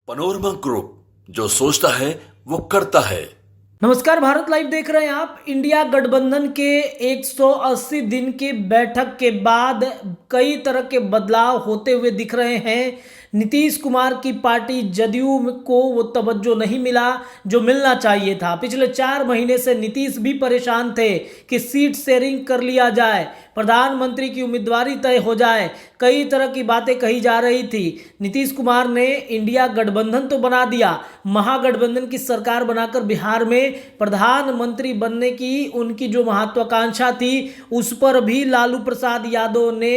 Panorama group, जो सोचता है वो करता है। नमस्कार, भारत लाइव देख रहे हैं आप। इंडिया गठबंधन के 180 दिन की बैठक के बाद कई तरह के बदलाव होते हुए दिख रहे हैं। नीतीश कुमार की पार्टी जदयू को वो तवज्जो नहीं मिला जो मिलना चाहिए था। पिछले 4 महीने से नीतीश भी परेशान थे कि सीट शेयरिंग कर लिया जाए, प्रधानमंत्री की उम्मीदवारी तय हो जाए, कई तरह की बातें कही जा रही थी। नीतीश कुमार ने इंडिया गठबंधन तो बना दिया, महागठबंधन की सरकार बनाकर बिहार में प्रधानमंत्री बनने की उनकी जो महत्वाकांक्षा थी उस पर भी लालू प्रसाद यादव ने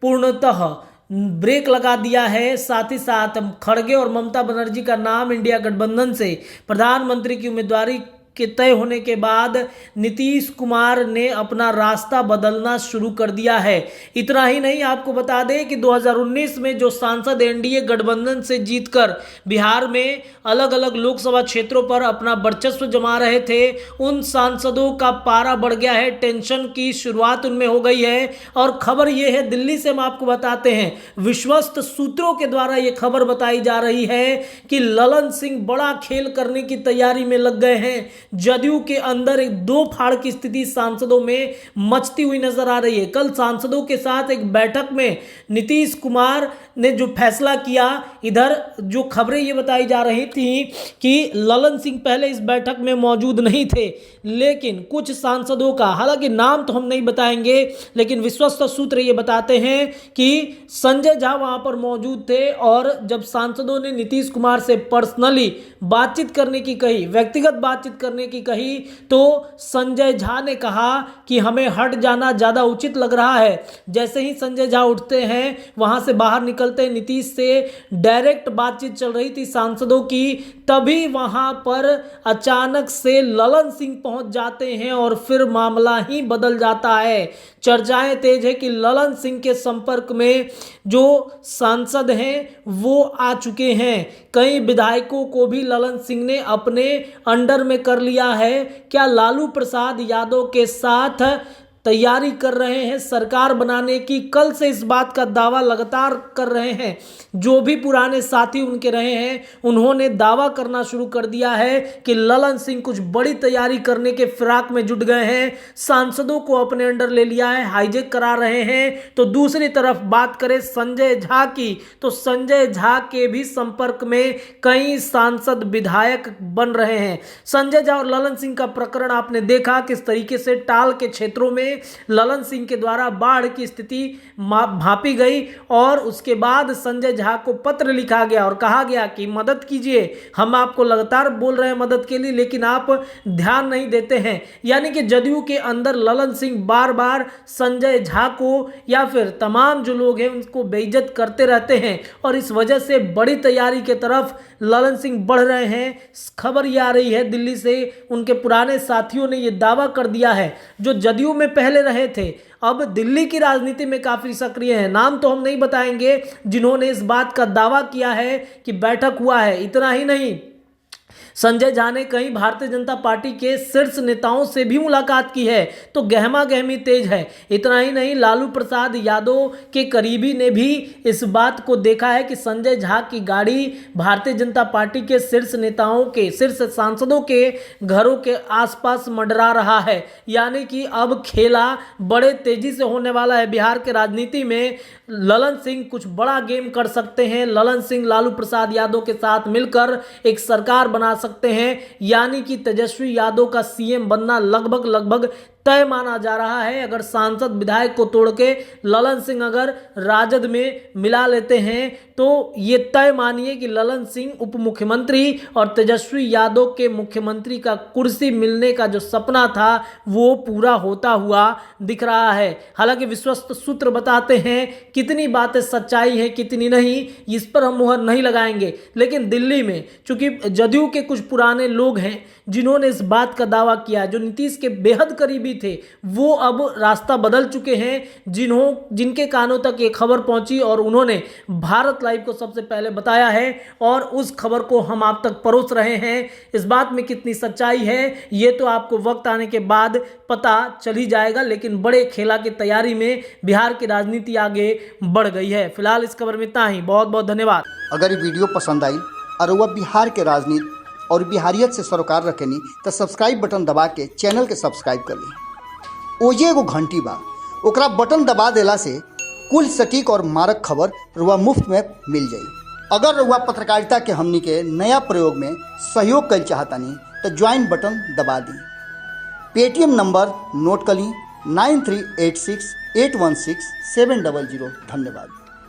पूर्णतः ब्रेक लगा दिया है। साथ ही साथ खड़गे और ममता बनर्जी का नाम इंडिया गठबंधन से प्रधानमंत्री की उम्मीदवारी के तय होने के बाद नीतीश कुमार ने अपना रास्ता बदलना शुरू कर दिया है। इतना ही नहीं, आपको बता दें कि 2019 में जो सांसद एनडीए गठबंधन से जीतकर बिहार में अलग अलग लोकसभा क्षेत्रों पर अपना वर्चस्व जमा रहे थे, उन सांसदों का पारा बढ़ गया है, टेंशन की शुरुआत उनमें हो गई है। और खबर यह है, दिल्ली से हम आपको बताते हैं, विश्वस्त सूत्रों के द्वारा यह खबर बताई जा रही है कि ललन सिंह बड़ा खेल करने की तैयारी में लग गए हैं। जदयू के अंदर एक दो फाड़ की स्थिति सांसदों में मचती हुई नजर आ रही है। कल सांसदों के साथ एक बैठक में नीतीश कुमार ने जो फैसला किया, इधर जो खबरें ये बताई जा रही थी कि ललन सिंह पहले इस बैठक में मौजूद नहीं थे, लेकिन कुछ सांसदों का, हालांकि नाम तो हम नहीं बताएंगे, लेकिन विश्वस्त सूत्र ये बताते हैं कि संजय झा वहां पर मौजूद थे। और जब सांसदों ने नीतीश कुमार से पर्सनली बातचीत करने की कही, व्यक्तिगत बातचीत करने की कही, तो संजय झा ने कहा कि हमें हट जाना ज्यादा उचित लग रहा है। जैसे ही संजय झा उठते हैं, वहां से बाहर निकलते हैं, नीतीश से डायरेक्ट बातचीत चल रही थी सांसदों की, तभी वहां पर अचानक से ललन सिंह पहुंच जाते हैं और फिर मामला ही बदल जाता है। चर्चाएं तेज है कि ललन सिंह के संपर्क में जो सांसद हैं वो आ चुके हैं। कई विधायकों को भी ललन सिंह ने अपने अंडर में कर लिया है। क्या लालू प्रसाद यादव के साथ तैयारी कर रहे हैं सरकार बनाने की? कल से इस बात का दावा लगातार कर रहे हैं। जो भी पुराने साथी उनके रहे हैं, उन्होंने दावा करना शुरू कर दिया है कि ललन सिंह कुछ बड़ी तैयारी करने के फिराक में जुट गए हैं, सांसदों को अपने अंडर ले लिया है, हाईजेक करा रहे हैं। तो दूसरी तरफ बात करें संजय झा की, तो संजय झा के भी संपर्क में कई सांसद विधायक बन रहे हैं। संजय झा और ललन सिंह का प्रकरण आपने देखा किस तरीके से टाल के क्षेत्रों में ललन सिंह के द्वारा बाढ़ की स्थिति भांपी गई और उसके बाद संजय झा को पत्र लिखा गया और कहा गया कि मदद कीजिए, हम आपको लगातार बोल रहे हैं मदद के लिए, लेकिन आप ध्यान नहीं देते हैं। यानी कि जदयू के अंदर ललन सिंह बार बार संजय झा को या फिर तमाम जो लोग हैं उनको बेइज्जत करते रहते हैं और इस वजह से बड़ी तैयारी के तरफ ललन सिंह बढ़ रहे हैं। खबर ये आ रही है दिल्ली से, उनके पुराने साथियों ने यह दावा कर दिया है, जो जदयू में पहले रहे थे, अब दिल्ली की राजनीति में काफी सक्रिय हैं। नाम तो हम नहीं बताएंगे जिन्होंने इस बात का दावा किया है कि बैठक हुआ है। इतना ही नहीं, संजय झा ने कई भारतीय जनता पार्टी के शीर्ष नेताओं से भी मुलाकात की है, तो गहमा गहमी तेज है। इतना ही नहीं, लालू प्रसाद यादव के करीबी ने भी इस बात को देखा है कि संजय झा की गाड़ी भारतीय जनता पार्टी के शीर्ष नेताओं के, शीर्ष सांसदों के घरों के आसपास मंडरा रहा है। यानी कि अब खेला बड़े तेजी से होने वाला है बिहार के राजनीति में। ललन सिंह कुछ बड़ा गेम कर सकते हैं। ललन सिंह लालू प्रसाद यादव के साथ मिलकर एक सरकार बना सकते हैं, यानी कि तेजस्वी यादव का सीएम बनना लगभग तय माना जा रहा है। अगर सांसद विधायक को तोड़ के ललन सिंह अगर राजद में मिला लेते हैं तो ये तय मानिए कि ललन सिंह उप मुख्यमंत्री और तेजस्वी यादव के मुख्यमंत्री का कुर्सी मिलने का जो सपना था वो पूरा होता हुआ दिख रहा है। हालांकि विश्वस्त सूत्र बताते हैं, कितनी बातें सच्चाई है कितनी नहीं, इस पर हम मुहर नहीं लगाएंगे, लेकिन दिल्ली में चूंकि जदयू के कुछ पुराने लोग हैं जिन्होंने इस बात का दावा किया, जो नीतीश के बेहद करीबी थे, वो अब रास्ता बदल चुके हैं। जिनके कानों तक ये खबर पहुंची और उन्होंने भारत लाइव को सबसे पहले बताया है और उस खबर को हम आप तक परोस रहे हैं। इस बात में कितनी सच्चाई है ये तो आपको वक्त आने के बाद पता चल ही जाएगा, लेकिन बड़े खेला की तैयारी में बिहार की राजनीति आगे बढ़ गई है। फिलहाल इस खबर में इतना ही। बहुत बहुत धन्यवाद। अगर ये वीडियो पसंद आई और वह बिहार के राजनीति और बिहारियत से सरोकार रखेनी तो सब्सक्राइब बटन दबा के चैनल के सब्सक्राइब कर ली। ओजे एगो घंटी बा, ओकरा बटन दबा देला से कुल सटीक और मारक खबर रुआ मुफ्त में मिल जाई। अगर रुआ पत्रकारिता के हमनी के नया प्रयोग में सहयोग कर चाहतानी तो ज्वाइन बटन दबा दी। पेटीएम नंबर नोट कर ली 9386816700। धन्यवाद।